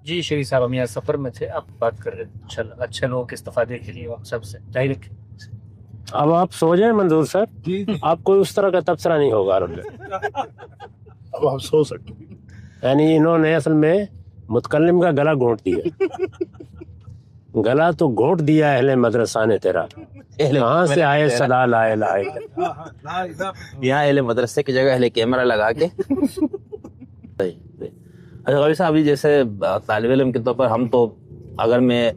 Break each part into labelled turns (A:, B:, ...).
A: جی شریف صاحب، ہم یہاں سفر میں تھے، آپ بات کر رہے تھے اچھے لوگوں کے استفادے کے لیے سب سے جاری رکھیں۔
B: اب آپ سو جائیں منظور صاحب، آپ کوئی اس طرح کا تبصرہ نہیں ہوگا عرب میں۔
C: اب آپ سو سکتے ہیں۔
B: یعنی انہوں نے اصل میں متکلم کا گلا گھونٹ دیا، گلا تو گھونٹ دیا اہل مدرسہ نے تیرا، کہاں سے آئے صدا لا الہ الا اللہ۔
D: یہاں اہل مدرسے کی جگہ اہل کیمرہ لگا کے صحیح۔ اچھا غوثی صاحب، جیسے طالب علم کے طور پر ہم تو، اگر میں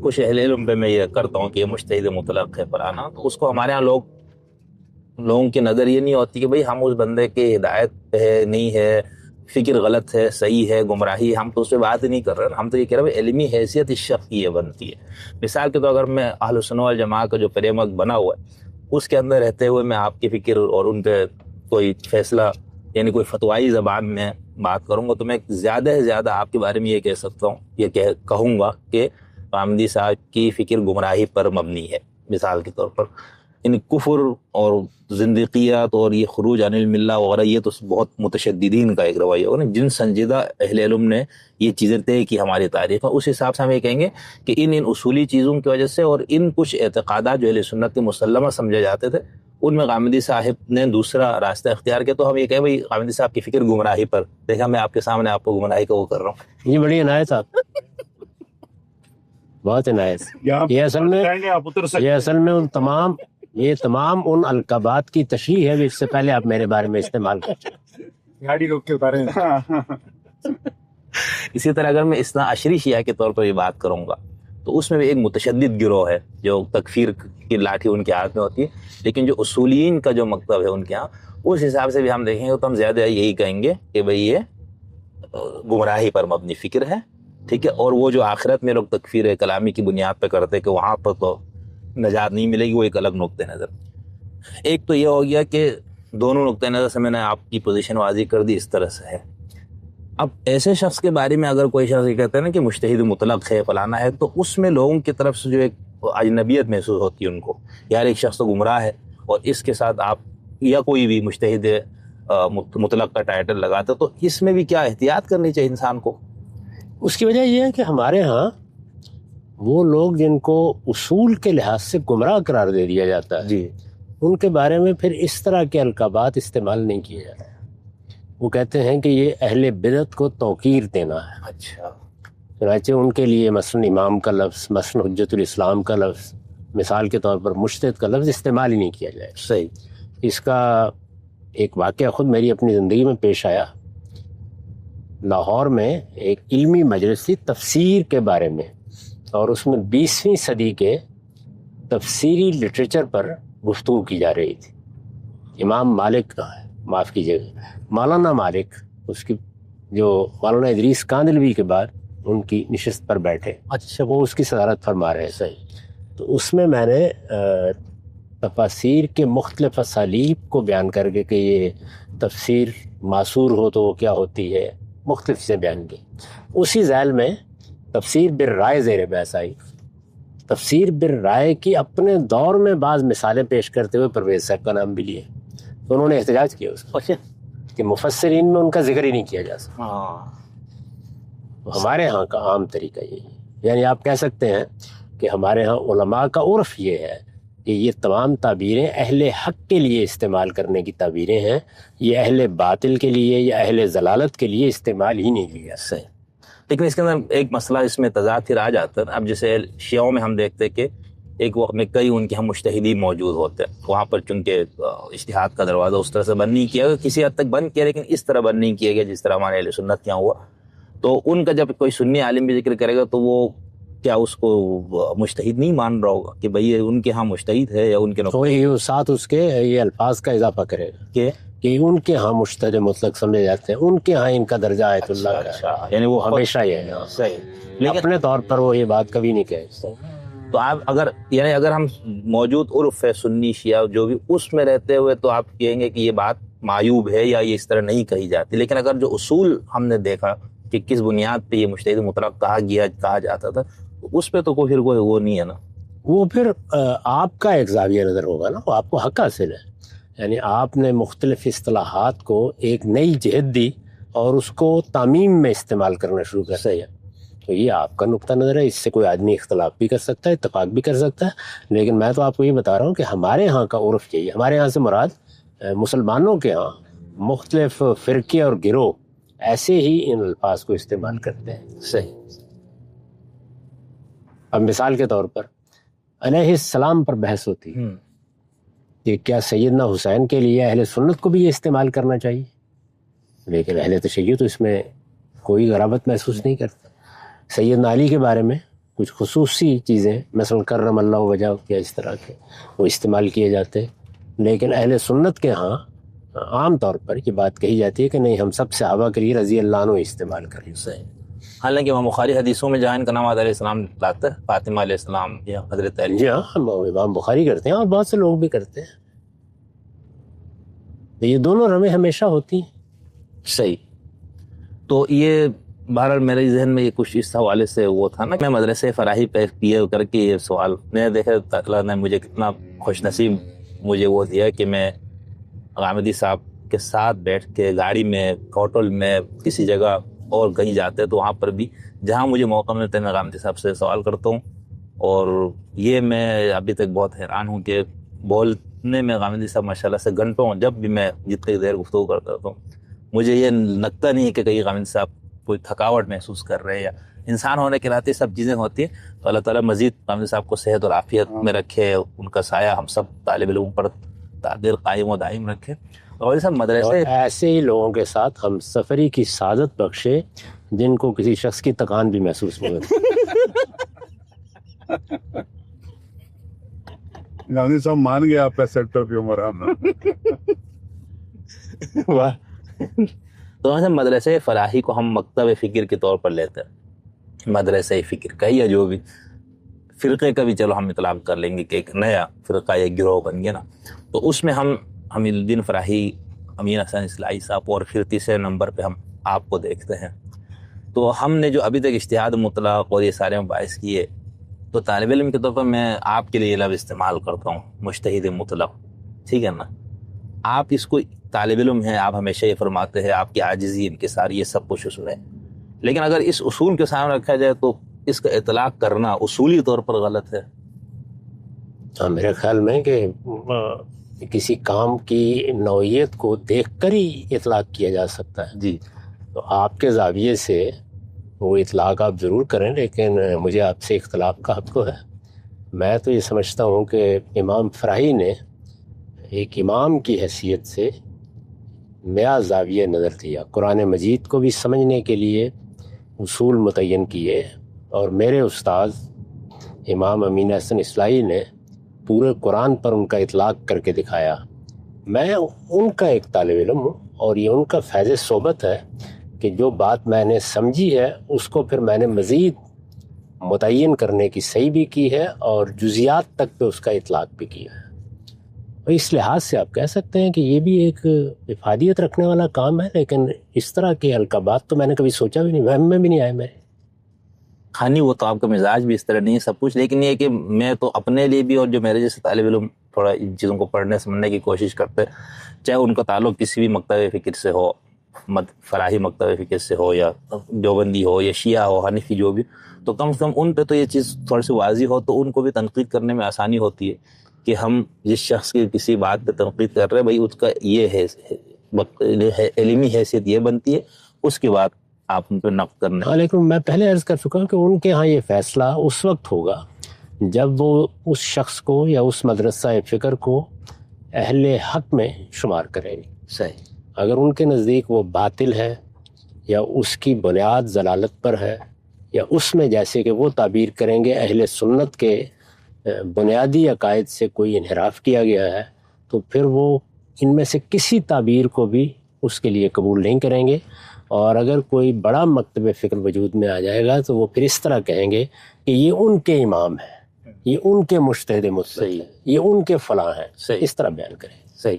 D: کچھ اہل علم پہ میں یہ کرتا ہوں کہ یہ مجتہد مطلق ہے پرانا، تو اس کو ہمارے ہاں لوگوں کی نظر یہ نہیں ہوتی کہ بھئی ہم اس بندے کی ہدایت پہ ہے نہیں ہے، فکر غلط ہے صحیح ہے گمراہی، ہم تو اس پہ بات ہی نہیں کر رہے، ہم تو یہ کہہ رہے ہیں علمی حیثیت اس شخص کی یہ بنتی ہے۔ مثال کے طور اگر میں اہل سنت والجماعہ کا جو فریم ورک بنا ہوا ہے اس کے اندر رہتے ہوئے میں آپ کی فکر اور ان پہ کوئی فیصلہ یعنی کوئی فتوائی زبان میں بات کروں گا، تو میں زیادہ سے زیادہ آپ کے بارے میں یہ کہہ سکتا ہوں، یہ کہوں گا کہ غامدی صاحب کی فکر گمراہی پر مبنی ہے۔ مثال کے طور پر ان کفر اور زندقیات اور یہ خروج عن الملہ وغیرہ، یہ تو بہت متشددین کا ایک رویہ ہوگا نا، جن سنجیدہ اہل علم نے یہ چیزیں طے کی ہماری تاریخ میں، اس حساب سے ہم یہ کہیں گے کہ ان اصولی چیزوں کی وجہ سے اور ان کچھ اعتقادات جو اہل سنت کے مسلمہ سمجھے جاتے تھے ان میں غامدی صاحب نے دوسرا راستہ اختیار کیا، تو ہم یہ کہیں بھائی غامدی صاحب کی فکر گمراہی پر، دیکھا میں آپ کے سامنے آپ کو گمراہی کا وہ کر رہا ہوں۔
B: یہ بڑی عنایت آپ، بہت عنایت۔ یہ اصل میں یہ تمام ان القابات کی تشریح ہے جس سے پہلے آپ میرے بارے میں استعمال کرتے ہیں۔
C: گاڑی روک کے اتارے۔
D: اسی طرح اگر میں اثنا عشری شیعہ کے طور پر یہ بات کروں گا تو اس میں بھی ایک متشدد گروہ ہے جو تکفیر کی لاٹھی ان کے ہاتھ میں ہوتی ہے، لیکن جو اصولین کا جو مکتب ہے ان کے ہاں، اس حساب سے بھی ہم دیکھیں گے تو ہم زیادہ یہی کہیں گے کہ بھئی یہ گمراہی پر مبنی فکر ہے، ٹھیک ہے۔ اور وہ جو آخرت میں لوگ تکفیر کلامی کی بنیاد پہ کرتے کہ وہاں پر تو نجات نہیں ملے گی، وہ ایک الگ نقطہ نظر۔ ایک تو یہ ہو گیا کہ دونوں نقطہ نظر سے میں نے آپ کی پوزیشن واضح کر دی، اس طرح سے ہے۔ اب ایسے شخص کے بارے میں اگر کوئی شخص یہ کہتا ہے نا کہ مجتہد مطلق ہے فلانا ہے، تو اس میں لوگوں کی طرف سے جو ایک اجنبیت محسوس ہوتی ہے ان کو، یار ایک شخص تو گمراہ ہے اور اس کے ساتھ آپ یا کوئی بھی مجتہد مطلق کا ٹائٹل لگاتے، تو اس میں بھی کیا احتیاط کرنی چاہیے انسان کو؟
B: اس کی وجہ یہ ہے کہ ہمارے ہاں وہ لوگ جن کو اصول کے لحاظ سے گمراہ قرار دے دیا جاتا ہے،
D: جی،
B: ان کے بارے میں پھر اس طرح کے القابات استعمال نہیں کیے جاتے۔ وہ کہتے ہیں کہ یہ اہل بدعت کو توقیر دینا ہے۔
D: اچھا،
B: چنانچہ ان کے لیے مثلا امام کا لفظ، مثلا حجت الاسلام کا لفظ، مثال کے طور پر مجتہد کا لفظ استعمال ہی نہیں کیا جائے۔
D: صحیح۔
B: اس کا ایک واقعہ خود میری اپنی زندگی میں پیش آیا۔ لاہور میں ایک علمی مجلس تھی تفسیر کے بارے میں، اور اس میں 20ویں صدی کے تفسیری لٹریچر پر گفتگو کی جا رہی تھی۔ امام مالک، معاف کیجیے گا، مولانا مالک، اس کی جو مولانا ادریس کاندلوی کے بعد ان کی نشست پر بیٹھے، اچھا وہ اس کی صدارت فرما رہے تھے۔ تو اس میں نے تفاسیر کے مختلف اسالیب کو بیان کر کے کہ یہ تفسیر معصور ہو تو وہ کیا ہوتی ہے، مختلف چیزیں بیان کی۔ اسی ذیل میں تفسیر بالرائے زیر بحث آئی۔ تفسیر بالرائے کی اپنے دور میں بعض مثالیں پیش کرتے ہوئے پرویز صاحب کا نام بھی لیے، تو انہوں نے احتجاج کیا اس پر کہ مفسرین میں ان کا ذکر ہی نہیں کیا جا سکتا۔ ہمارے ہاں کا عام طریقہ یہی ہے، یعنی آپ کہہ سکتے ہیں کہ ہمارے ہاں علماء کا عرف یہ ہے کہ یہ تمام تعبیریں اہل حق کے لیے استعمال کرنے کی تعبیریں ہیں، یہ اہل باطل کے لیے یا اہل ضلالت کے لیے استعمال ہی نہیں کیا۔
D: صحیح۔ لیکن اس کے اندر ایک مسئلہ اس میں تضاد پھر آ جاتا ہے۔ اب جیسے شیعوں میں ہم دیکھتے ہیں کہ ایک وقت میں کئی ان کے ہم مجتہدین موجود ہوتے ہیں، وہاں پر چونکہ اجتہاد کا دروازہ اس طرح سے بند نہیں کیا گیا، کسی حد تک بند کیا لیکن اس طرح بند نہیں کیا گیا جس طرح ہمارے اہل سنت کے یہاں ہوا۔ تو ان کا جب کوئی سنی عالم بھی ذکر کرے گا تو وہ کیا اس کو مجتہد نہیں مان رہا ہوگا کہ بھئی ان کے ہاں مجتہد ہے یا ان کے
B: تو یہ ساتھ اس کے یہ الفاظ کا اضافہ کرے گا کہ ان کے ہاں مجتہد مطلق سمجھے جاتے ہیں، ان کے ہاں ان کا درجہ آیت اللہ کا ہے، یعنی وہ ہمیشہ یہ ہے۔
D: صحیح، لیکن
B: اپنے طور پر وہ یہ بات کبھی نہیں کہے۔
D: تو آپ اگر ہم موجود عرف ہے سنی شیعہ جو بھی اس میں رہتے ہوئے تو آپ کہیں گے کہ یہ بات معیوب ہے یا یہ اس طرح نہیں کہی جاتی، لیکن اگر جو اصول ہم نے دیکھا کہ کس بنیاد پہ یہ مجتہد مطلق کہا جاتا تھا، اس پہ تو پھر کوئی وہ نہیں ہے نا۔
B: وہ پھر آپ کا ایک زاویہ نظر ہوگا نا، وہ آپ کو حق حاصل ہے، یعنی آپ نے مختلف اصطلاحات کو ایک نئی جہت دی اور اس کو تعمیم میں استعمال کرنا شروع کر دیا. تو یہ آپ کا نقطہ نظر ہے، اس سے کوئی آدمی اختلاف بھی کر سکتا ہے، اتفاق بھی کر سکتا ہے، لیکن میں تو آپ کو یہ بتا رہا ہوں کہ ہمارے ہاں کا عرف یہی ہے. ہمارے ہاں سے مراد مسلمانوں کے ہاں مختلف فرقے اور گروہ ایسے ہی ان الفاظ کو استعمال کرتے ہیں.
D: صحیح.
B: اب مثال کے طور پر علیہ السلام پر بحث ہوتی ہے کہ کیا سیدنا حسین کے لیے اہل سنت کو بھی یہ استعمال کرنا چاہیے، لیکن اہل تشیع تو اس میں کوئی غرابت محسوس نہیں کرتے. سیدنا علی کے بارے میں کچھ خصوصی چیزیں مثلا کرم اللہ وجہ یا اس طرح کے وہ استعمال کیے جاتے ہیں، لیکن اہل سنت کے ہاں عام طور پر یہ بات کہی جاتی ہے کہ نہیں، ہم سب صحابہ کے لیے رضی اللہ عنہ استعمال کریں.
D: صحیح. حالانکہ امام بخاری حدیثوں میں جہاں ان کا نام علیہ السلام لاتا ہے، فاطمہ علیہ السلام یا حضرت علی.
B: جی ہاں، امام بخاری کرتے ہیں اور بہت سے لوگ بھی کرتے ہیں. یہ دونوں رمیں ہمیشہ ہوتی ہیں.
D: صحیح. تو یہ بہرحال میرے ذہن میں یہ کچھ اس حوالے سے وہ تھا نا، میں مدرسے فراہی پہ کیے کر کے یہ سوال میں دیکھا، اللہ نے مجھے کتنا خوش نصیب مجھے وہ دیا کہ میں غامدی صاحب کے ساتھ بیٹھ کے گاڑی میں، ہوٹل میں، کسی جگہ اور کہیں جاتے تو وہاں پر بھی جہاں مجھے موقع ملتا ہے میں غامدی صاحب سے سوال کرتا ہوں. اور یہ میں ابھی تک بہت حیران ہوں کہ بولنے میں غامدی صاحب ماشاءاللہ سے گھنٹوں، جب بھی میں جتنی دیر گفتگو کرتا ہوں مجھے یہ لگتا نہیں ہے کہ کہیں غامدی صاحب کوئی تھکاوٹ محسوس کر رہے ہیں، یا انسان ہونے کے ناطے سب چیزیں ہوتی ہیں. تو اللہ تعالیٰ مزید غامدی صاحب کو صحت اور عافیت میں رکھے، ان کا سایہ ہم سب طالب علموں پر تعدیر قائم و دائم رکھے. غامدی صاحب
B: اور
D: مدرسے
B: ایسے ہی لوگوں کے ساتھ ہم سفری کی سعادت بخشے جن کو کسی شخص کی تکان بھی محسوس نہیں ہوتی.
C: گاندھی صاحب مان گیا آپ کا سیکٹر کی عمر
D: تو ویسے مدرسے فلاحی کو ہم مکتب فکر کے طور پر لیتے ہیں. مدرسے فکر کا یا جو بھی فرقے کا بھی چلو ہم اطلاق کر لیں گے کہ ایک نیا فرقہ یا گروہ بن گیا نا. تو اس میں ہم حمید الدین فراہی، امین حسن اصلاحی صاحب اور پھر تیسرے نمبر پہ ہم آپ کو دیکھتے ہیں. تو ہم نے جو ابھی تک اجتہاد مطلق اور یہ سارے مباحث کیے، تو طالب علم کے طور پر میں آپ کے لیے یہ لفظ استعمال کرتا ہوں، مجتہد مطلق. ٹھیک ہے نا؟ آپ اس کو طالب علم ہیں، آپ ہمیشہ یہ فرماتے ہیں آپ کی عاجزی، انکسار، یہ سب کچھ اصول ہے. لیکن اگر اس اصول کے سامنے رکھا جائے تو اس کا اطلاق کرنا اصولی طور پر غلط ہے.
B: ہاں، میرے خیال میں کہ کسی کام کی نوعیت کو دیکھ کر ہی اطلاق کیا جا سکتا ہے.
D: جی.
B: تو آپ کے زاویے سے وہ اطلاق آپ ضرور کریں، لیکن مجھے آپ سے اختلاف کا حق ہے. میں تو یہ سمجھتا ہوں کہ امام فراہی نے ایک امام کی حیثیت سے نیا زاویہ نظر دیا، قرآن مجید کو بھی سمجھنے کے لیے اصول متعین کیے، اور میرے استاد امام امین حسن اصلاحی نے پورے قرآن پر ان کا اطلاق کر کے دکھایا. میں ان کا ایک طالب علم ہوں، اور یہ ان کا فیض صحبت ہے کہ جو بات میں نے سمجھی ہے اس کو پھر میں نے مزید متعین کرنے کی صحیح بھی کی ہے اور جزیات تک پہ اس کا اطلاق بھی کیا ہے. اور اس لحاظ سے آپ کہہ سکتے ہیں کہ یہ بھی ایک افادیت رکھنے والا کام ہے، لیکن اس طرح کے القابات تو میں نے کبھی سوچا بھی نہیں، وہم میں بھی نہیں آئے میرے.
D: ہاں نہیں، وہ تو آپ کا مزاج بھی اس طرح نہیں ہے سب کچھ، لیکن یہ کہ میں تو اپنے لیے بھی اور جو میرے جیسے طالب علم تھوڑا ان چیزوں کو پڑھنے سمجھنے کی کوشش کرتے، چاہے ان کا تعلق کسی بھی مکتب فکر سے ہو، فلاحی مکتب فکر سے ہو، یا دیوبندی ہو، یا شیعہ ہو، حنفی، جو بھی، تو کم سے کم ان پہ تو یہ چیز تھوڑی سی واضح ہو تو ان کو بھی تنقید کرنے میں آسانی ہوتی ہے کہ ہم جس شخص کی کسی بات پہ تنقید کر رہے ہیں بھائی اس کا یہ ہے علمی حیثیت یہ بنتی ہے، اس کے بعد آپ ان پہ نقد کرنے.
B: ہاں، لیکن میں پہلے عرض کر چکا ہوں کہ ان کے ہاں یہ فیصلہ اس وقت ہوگا جب وہ اس شخص کو یا اس مدرسہ فکر کو اہل حق میں شمار کریں گے.
D: صحیح.
B: اگر ان کے نزدیک وہ باطل ہے یا اس کی بنیاد ضلالت پر ہے، یا اس میں جیسے کہ وہ تعبیر کریں گے اہل سنت کے بنیادی عقائد سے کوئی انحراف کیا گیا ہے، تو پھر وہ ان میں سے کسی تعبیر کو بھی اس کے لیے قبول نہیں کریں گے. اور اگر کوئی بڑا مکتب فکر وجود میں آ جائے گا تو وہ پھر اس طرح کہیں گے کہ یہ ان کے امام ہیں، یہ ان کے مجتہد مطلق ہیں، یہ ان کے فلاں ہیں.
D: صحیح.
B: اس طرح بیان کریں.
D: صحیح.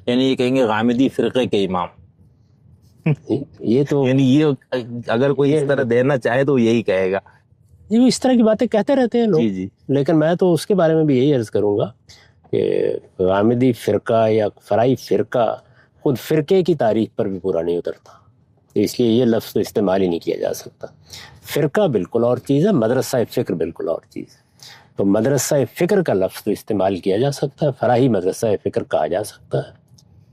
D: یعنی یہ کہیں گے غامدی فرقے کے امام.
B: یہ تو
D: یعنی یہ اگر کوئی اس طرح دینا چاہے تو یہی کہے گا.
B: یہ اس طرح کی باتیں کہتے رہتے ہیں لوگ.
D: جی جی.
B: لیکن میں تو اس کے بارے میں بھی یہی عرض کروں گا کہ غامدی فرقہ یا فرائی فرقہ خود فرقے کی تاریخ پر بھی پورا نہیں اترتا، تو اس لیے یہ لفظ تو استعمال ہی نہیں کیا جا سکتا۔ فرقہ بالکل اور چیز ہے، مدرسہ فکر بالکل اور چیز ہے۔ تو مدرسہ فکر کا لفظ تو استعمال کیا جا سکتا ہے، فراہی مدرسہ فکر کہا جا سکتا ہے۔